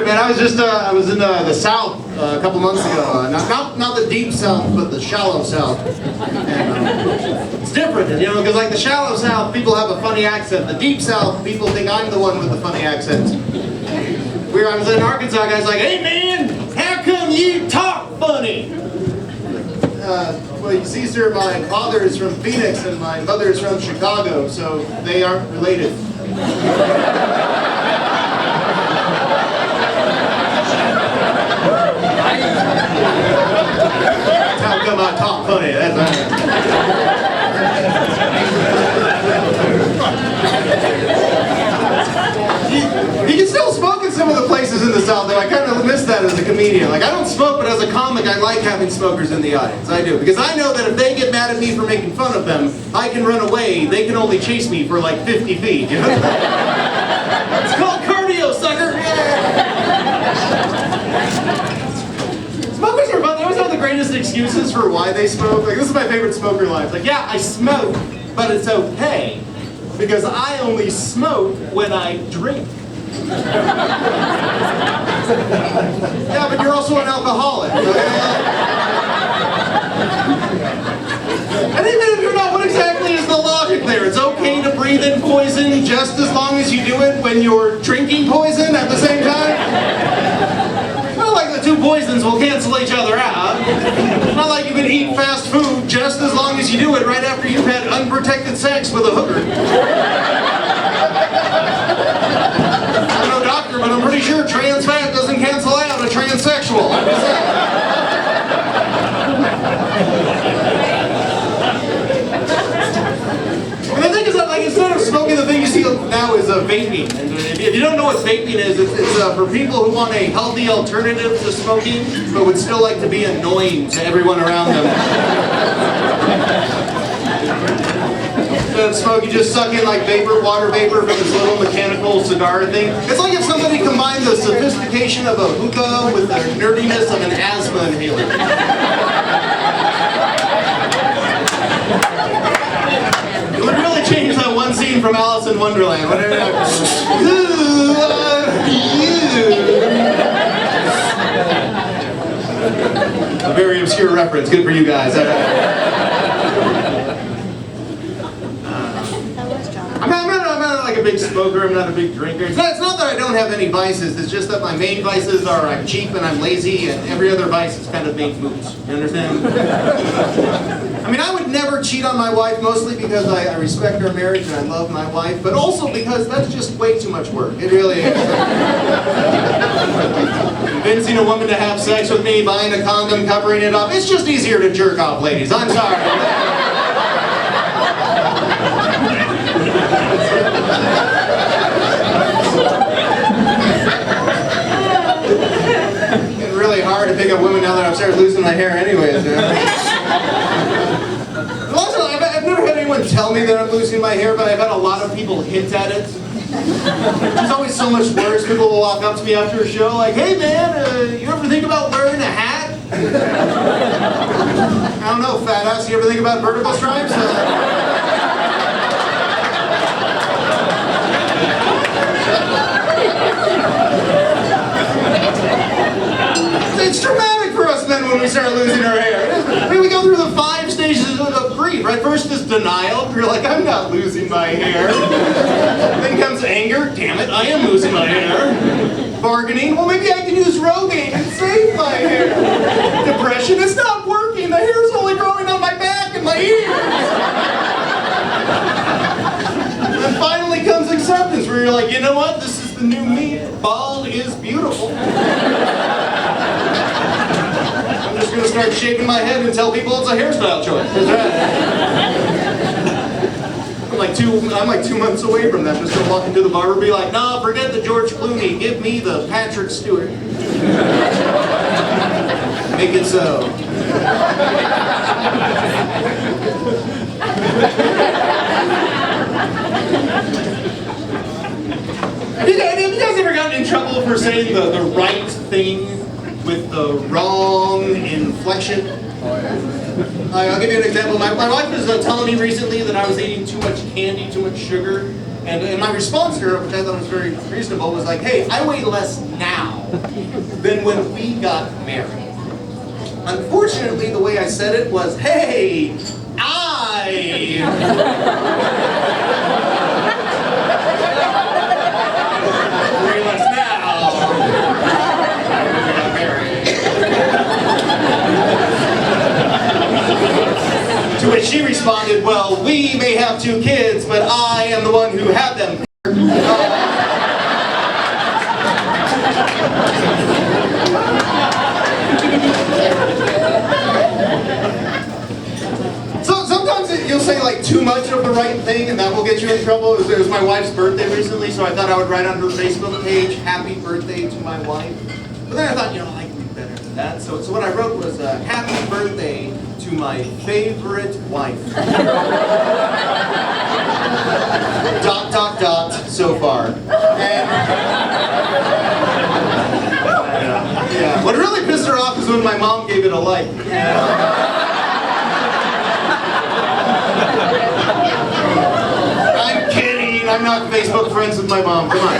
man. I was in the South a couple months ago. Not the deep South, but the shallow South. And, it's different, you know, because like the shallow South, people have a funny accent. The deep South, people think I'm the one with the funny accent. I was in Arkansas, guys like, hey man, how come you talk funny? Well, you see, sir, my father is from Phoenix and my mother is from Chicago, so they aren't related. That's how come I talk funny. You can still smoke in some of the places in the South, though. I kind of miss that as a comedian. Like, I don't smoke, but as a comic, I like having smokers in the audience. I do. Because I know that if they get mad at me for making fun of them, I can run away. They can only chase me for like 50 feet. You know? It's called cardio, sucker! Smokers are fun. They always have the greatest excuses for why they smoke. Like, this is my favorite smoker line. It's like, yeah, I smoke, but it's okay. Because I only smoke when I drink. Yeah, but you're also an alcoholic. And even if you're not, what exactly is the logic there? It's okay to breathe in poison just as long as you do it when you're drinking poison at the same time? Not like the two poisons will cancel each other out. Not like you can eat fast food just as long as you do it right after you've had unprotected sex with a hooker. I'm no doctor, but I'm pretty sure trans fat doesn't cancel out a transsexual. I'm just saying. And the thing is that, like, instead of smoking, the thing you see now is vaping. And if you don't know what vaping is, it's for people who want a healthy alternative to smoking, but would still like to be annoying to everyone around them. Instead of smoke, you just suck in like water vapor from this little mechanical cigar thing. It's like if somebody combined the sophistication of a hookah with the nerdiness of an asthma inhaler. It would really change that one scene from Alice in Wonderland. A very obscure reference. Good for you guys. I'm not like a big smoker, I'm not a big drinker. It's not that I don't have any vices, it's just that my main vices are I'm cheap and I'm lazy, and every other vice is kind of make moves. You understand? I mean, I would never cheat on my wife, mostly because I respect our marriage and I love my wife, but also because that's just way too much work. It really is. Convincing a woman to have sex with me, buying a condom, covering it up, it's just easier to jerk off, ladies. I'm sorry. It's really hard to pick up women now that I've started losing my hair anyways. Also, I've never had anyone tell me that I'm losing my hair, but I've had a lot of people hint at it. It's always so much worse. People will walk up to me after a show like, hey man, you ever think about wearing a hat? I don't know, fat ass, you ever think about vertical stripes? It's traumatic for us men when we start losing our hair. I mean, we go through the 5 stages of grief, right? First is denial. You're like, I'm not losing my hair. Then comes anger. Damn it, I am losing my hair. Bargaining. Well, maybe I can use Rogaine and save my hair. Depression. It's not working. The hair's only growing on my back and my ears. And then finally comes acceptance, where you're like, you know what? This is the new me. Bald is beautiful. I'm just going to start shaking my head and tell people it's a hairstyle choice. That's right. I'm like 2 months away from that. I'm just going to walk into the barber and be like, no, forget the George Clooney. Give me the Patrick Stewart. Make it so. Have you guys ever gotten in trouble for saying the right thing with the wrong inflection? I'll give you an example. My wife was telling me recently that I was eating too much candy, too much sugar. And my response to her, which I thought was very reasonable, was like, hey, I weigh less now than when we got married. Unfortunately, the way I said it was, hey, I weigh less now than when we got married. To which she responded, well, we may have 2 kids, but I am the one who had them. So sometimes you'll say like too much of the right thing and that will get you in trouble. It was my wife's birthday recently, so I thought I would write on her Facebook page, happy birthday to my wife. But then I thought, I can do better than that. So what I wrote was, happy birthday to my favorite wife. ... so far. And yeah. What really pissed her off is when my mom gave it a like. I'm kidding. I'm not Facebook friends with my mom. Come on.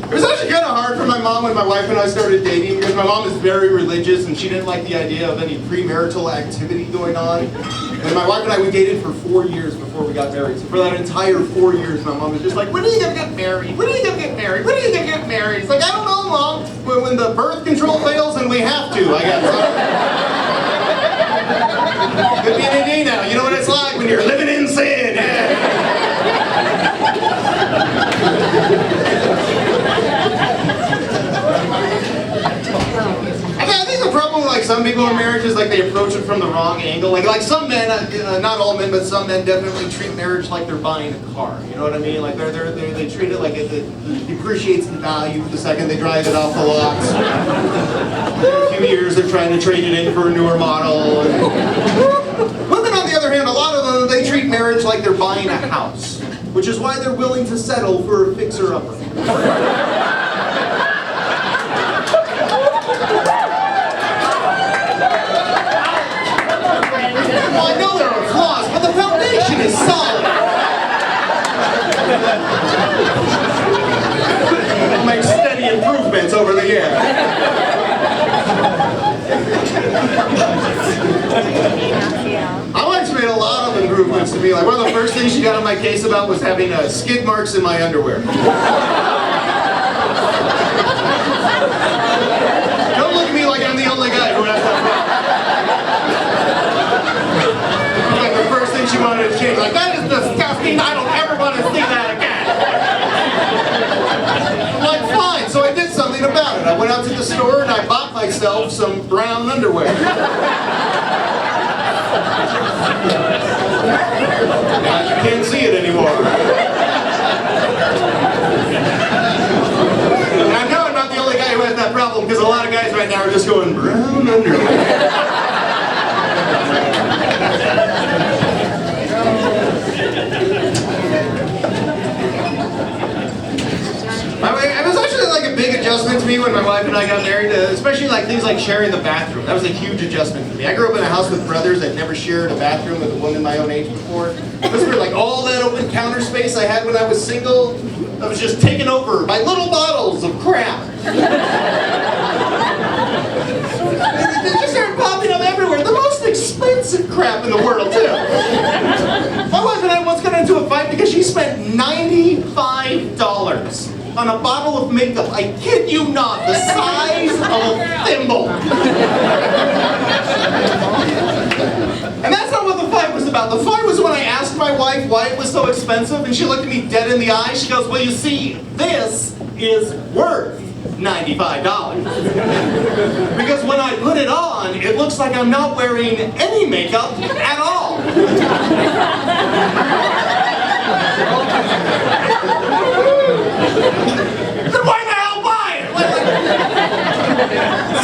It was actually kind of hard for my mom when my wife and I started dating because my mom is very religious and she didn't like the idea of any premarital activity going on. And my wife and I, we dated for 4 years before we got married. So for that entire 4 years, my mom was just like, when are you going to get married? When are you going to get married? When are you going to get married? It's like, I don't know, Mom. When the birth control fails and we have to, I guess. Could be an day now. You know what it's like when you're living in sin. I think the problem with like some people in marriage is like they approach it from the wrong angle. Like some men, not all men, but some men definitely treat marriage like they're buying a car. You know what I mean? Like they treat it like it depreciates in value the second they drive it off the lots. Within a few years, they're trying to trade it in for a newer model. Women, on the other hand, a lot of them, they treat marriage like they're buying a house, which is why they're willing to settle for a fixer-upper. Well, I know there are flaws, but the foundation is solid. I'll make steady improvements over the year. My wife's made a lot of improvements to me. Like one of the first things she got on my case about was having skid marks in my underwear. Don't look at me like I'm the only guy who has that problem. Like the first thing she wanted to change, like that is disgusting. I don't ever want to see that again. I'm like, fine. So I did something about it. I went out to the store and I bought myself some brown underwear. Now you can't see it anymore. And I know I'm not the only guy who has that problem because a lot of guys right now are just going brown underwear. It was actually like a big adjustment to me when my wife and I got married, especially like things like sharing the bathroom. That was a huge adjustment for me. I grew up in a house with brothers. I'd never shared a bathroom with a woman my own age before. It was weird, like all that open counter space I had when I was single, I was just taken over by little bottles of crap. They just started popping up everywhere. The most expensive crap in the world, too. My wife and I once got into a fight because she spent $95 on a bottle of makeup. I kid you not, the size of a thimble. And that's not what the fight was about. The fight was when I asked my wife why it was so expensive, and she looked at me dead in the eye. She goes, well, you see, this is worth $95. Because when I put it on, it looks like I'm not wearing any makeup at all. Then why the hell buy it?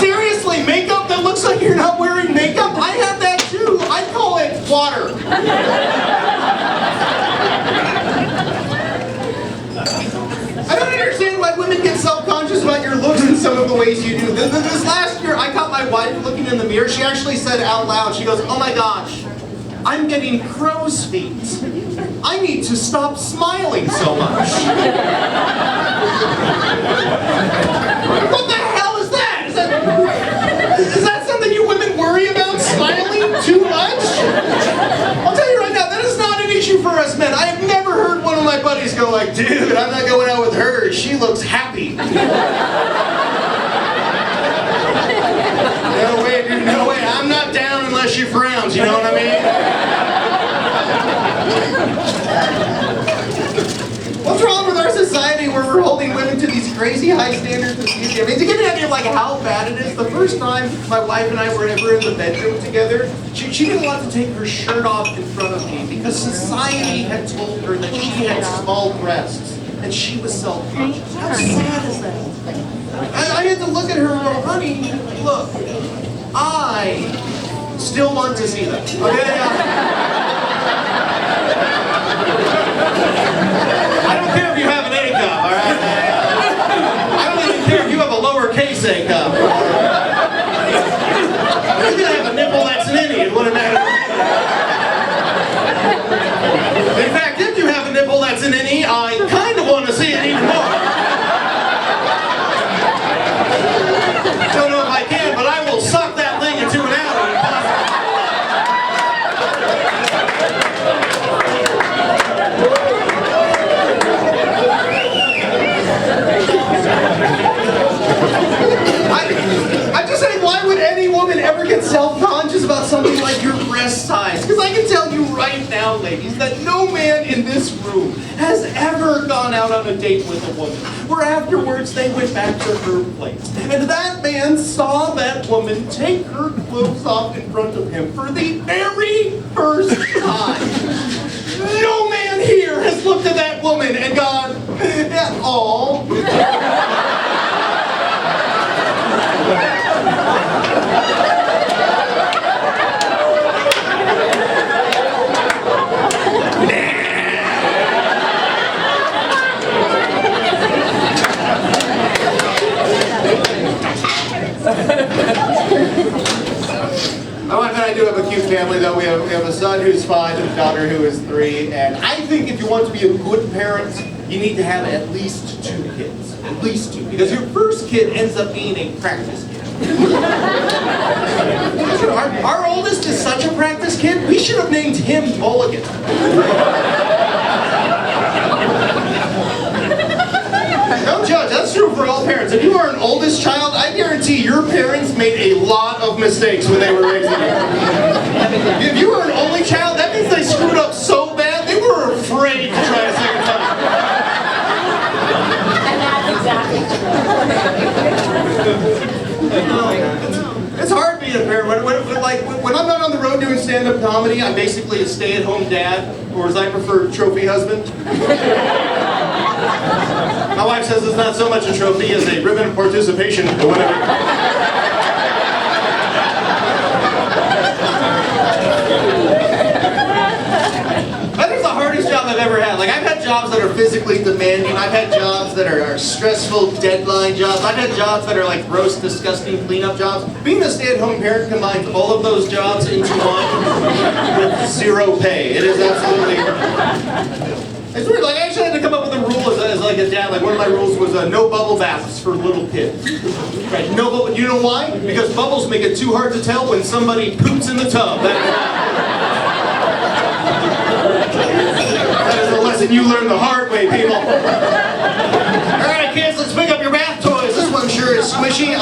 Seriously, makeup that looks like you're not wearing makeup? I have that too. I call it water. I don't understand why women get self-conscious about your looks in some of the ways you do. This last year, I caught my wife looking in the mirror. She actually said out loud, she goes, oh my gosh, I'm getting crow's feet. I need to stop smiling so much. What the hell is that? Is that something you women worry about, smiling too much? I'll tell you right now, that is not an issue for us men. I have never heard one of my buddies go like, dude, I'm not going out with her. She looks happy. No way, dude, no way. I'm not down unless she frowns, you know what I mean? What's wrong with our society where we're holding women to these crazy high standards of beauty? I mean, to get an idea of like how bad it is, the first time my wife and I were ever in the bedroom together, she didn't want to take her shirt off in front of me because society had told her that she had small breasts and she was self-conscious. How sad is that? I had to look at her and go, honey, look, I still want to see them. Okay? I don't care if you have an A cup, all right? I don't even care if you have a lowercase A cup. You're gonna have a nipple that's an innie, it wouldn't matter. In fact, if you have a nipple that's an innie, I kind of want to see it even more. Don't know if I can, but I will suck that thing into an alley. I'm just saying, why would any woman ever get self-conscious about something like your breast size? Because I can tell you right now, ladies, that no man in this room has ever gone out on a date with a woman where afterwards they went back to her place. And that man saw that woman take her clothes off in front of him for the very first time. No man here has looked at that woman and gone, "Aw." My wife and I do have a cute family, though. We have a son who's 5 and a daughter who is 3. And I think if you want to be a good parent, you need to have at least 2 kids. At least 2. Because your first kid ends up being a practice kid. Our oldest is such a practice kid, we should have named him Mulligan. Don't judge, that's true for all parents. If you are an oldest child, I guarantee your parents made a lot of mistakes when they were raising you. If you were an only child, that means they screwed up so bad, they were afraid to try a second time. And that's exactly It's hard being a parent. When I'm not on the road doing stand-up comedy, I'm basically a stay-at-home dad, or as I prefer, trophy husband. My wife says it's not so much a trophy as a ribbon of participation or whatever. That is the hardest job I've ever had. Like, I've had jobs that are physically demanding. I've had jobs that are stressful deadline jobs. I've had jobs that are like gross, disgusting cleanup jobs. Being a stay-at-home parent combines all of those jobs into one with 0 pay. It is absolutely... It's weird, like I actually had to come up with a rule as like a dad. Like one of my rules was no bubble baths for little kids. Right? No bubble. You know why? Because bubbles make it too hard to tell when somebody poops in the tub. That is a lesson you learn the hard way, people. All right, kids, let's pick up your bath toys. This one sure is squishy.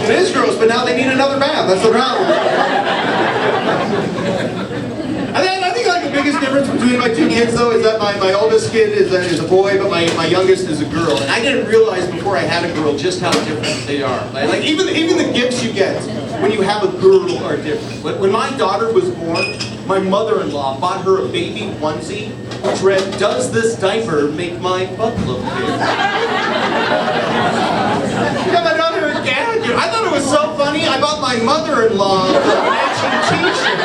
It is gross, but now they need another bath. That's the problem. I think like the biggest difference between my 2 kids, though, is that my oldest kid is a boy, but my youngest is a girl. And I didn't realize before I had a girl just how different they are. Like even the gifts you get when you have a girl are different. When my daughter was born, my mother-in-law bought her a baby onesie, which read, "Does this diaper make my butt look big?" Yeah, my daughter a gag. I thought it was so funny, I bought my mother-in-law a matching t-shirt.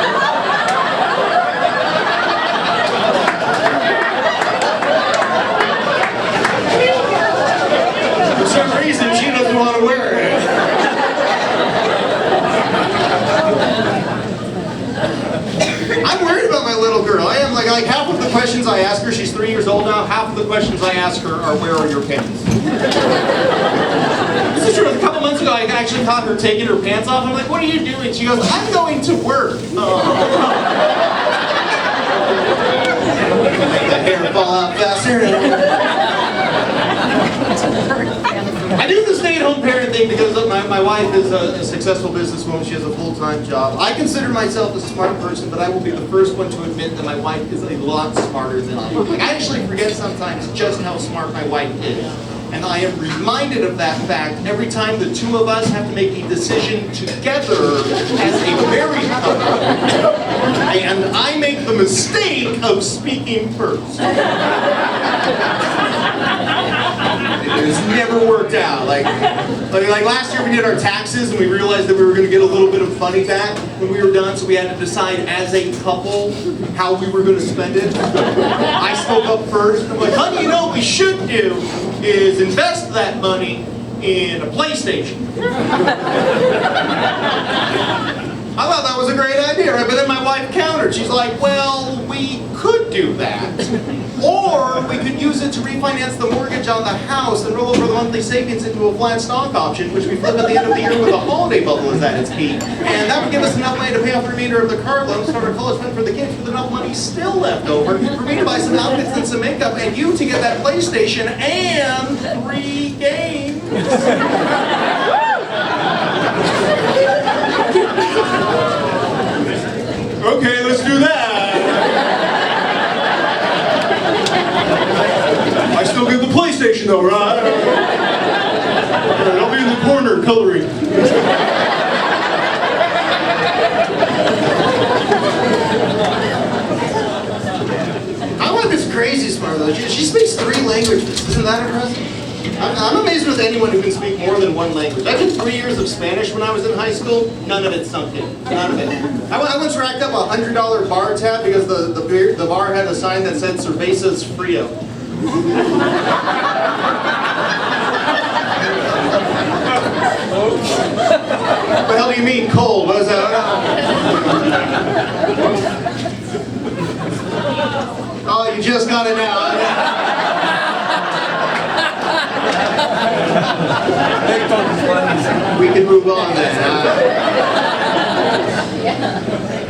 For some reason, she doesn't want to wear it. I ask her, she's 3 years old now, half of the questions I ask her are, where are your pants? This is true. A couple months ago, I actually caught her taking her pants off. I'm like, what are you doing? She goes, I'm going to work. Make the hair fall out faster. I do the stay-at-home parent thing because my wife is a successful businesswoman. She has a full-time job. I consider myself a smart person, but I will be the first one to admit that my wife is a lot smarter than I am. Like, I actually forget sometimes just how smart my wife is. And I am reminded of that fact every time the two of us have to make a decision together as a married couple. And I make the mistake of speaking first. It has never worked out. Like last year we did our taxes and we realized that we were going to get a little bit of money back when we were done, so we had to decide as a couple how we were going to spend it. I spoke up first. I'm like, honey, you know what we should do is invest that money in a PlayStation. I thought that was a great idea, right? But then my wife countered. She's like, well, we could do that. Or we could use it to refinance the mortgage on the house and roll over the monthly savings into a flat stock option, which we flip at the end of the year when the holiday bubble is at its peak. And that would give us enough money to pay off the remainder of the car loan, start a college fund for the kids with enough money still left over for me to buy some outfits and some makeup and you to get that PlayStation and 3 games. Okay, let's do that. I still get the PlayStation though, right? Alright, I'll be in the corner coloring. My wife is crazy smart though. She speaks 3 languages. Isn't that impressive? I'm amazed with anyone who can speak more than 1 language. I took 3 years of Spanish when I was in high school. None of it sunk in. None of it. I once racked up a $100 bar tab because the bar had a sign that said Cervezas Frio. What the hell do you mean cold? What is that? Oh, you just got it now. We can move on then.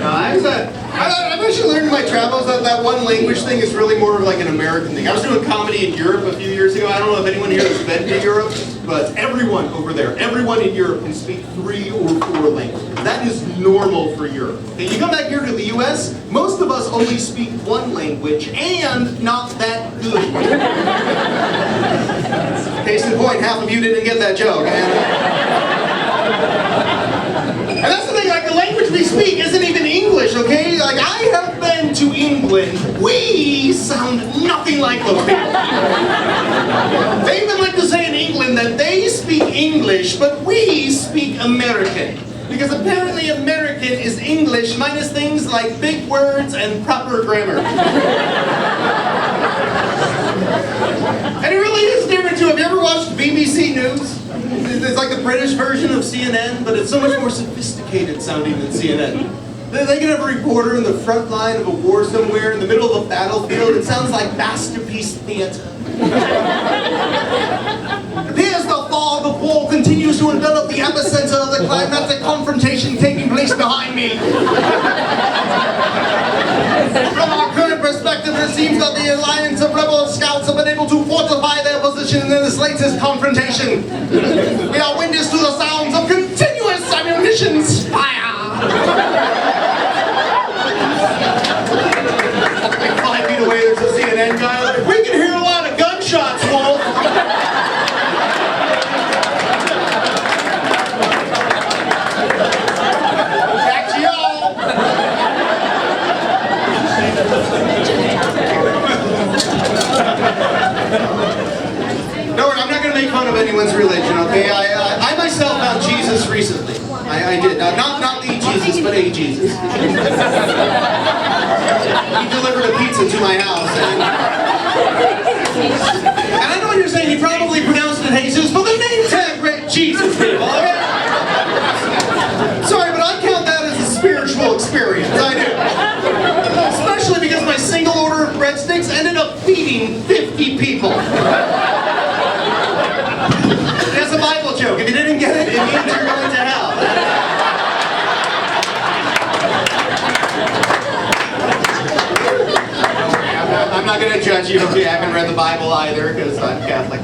I've actually learned in my travels that that 1 language thing is really more of like an American thing. I was doing comedy in Europe a few years ago. I don't know if anyone here has been to Europe, but everyone over there, everyone in Europe can speak 3 or 4 languages. That is normal for Europe. Okay, you come back here to the US, most of us only speak 1 language and not that good. Case in point, half of you didn't get that joke. And that's the thing, like the language we speak isn't even English, okay? Like I have been to England. We sound nothing like those people. They even like to say in England that they speak English, but we speak American. Because apparently American is English minus things like big words and proper grammar. And it really is different too. Have you ever watched BBC News? It's like the British version of CNN, but it's so much more sophisticated sounding than CNN. They can have a reporter in the front line of a war somewhere in the middle of a battlefield. It sounds like masterpiece theater. It appears the fog of war continues to envelop the epicenter of the climatic confrontation taking place behind me. From our current perspective, it seems that the alliance of rebel scouts have been able to fortify their position in this latest confrontation. We are witness to the sounds of continuous ammunition fire. Like 5 feet away, there's a CNN guy. Like, we can hear a lot of gunshots, Wolf. Back to y'all. No, I'm not going to make fun of anyone's religion, okay? I myself found Jesus recently. I did. Not the Jesus, but a Jesus. He delivered a pizza to my house. And I know what you're saying. He probably pronounced it Jesus, but the name tag read Jesus, people, okay? Sorry, but I count that as a spiritual experience. I do. Especially because my single order of breadsticks Bible joke. If you didn't get it, it means you're going to hell. I'm not going to judge you if you haven't read the Bible either, because I'm Catholic.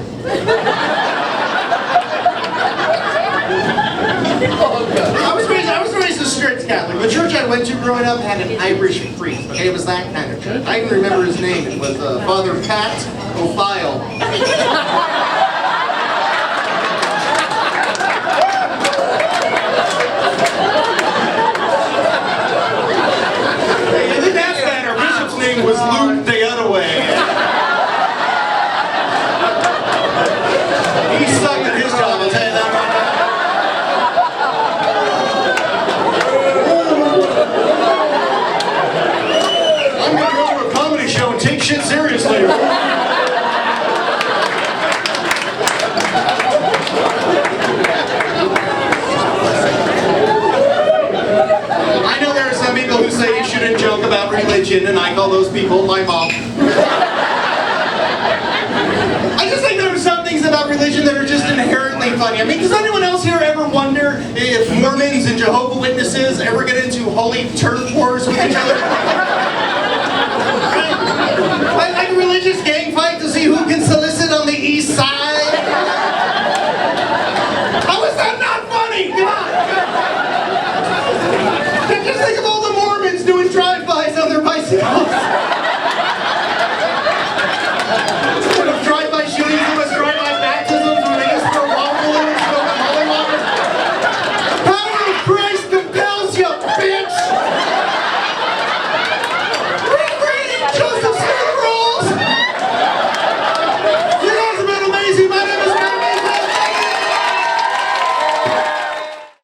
I was raised a strict Catholic. The church I went to growing up had an Irish priest. Okay, it was that kind of church. I even remember his name. It was Father Pat O'File. Hey, the dad's man, our bishop's name was Luke the Otherway. He sucked at his job, I'll tell you that right now. I'm gonna go to a comedy show and take shit seriously. I know there are some people who say you shouldn't joke about religion, and I call those people my mom. I just think there are some things about religion that are just inherently funny. I mean, does anyone else here ever wonder if Mormons and Jehovah's Witnesses ever get into holy turf wars with each other?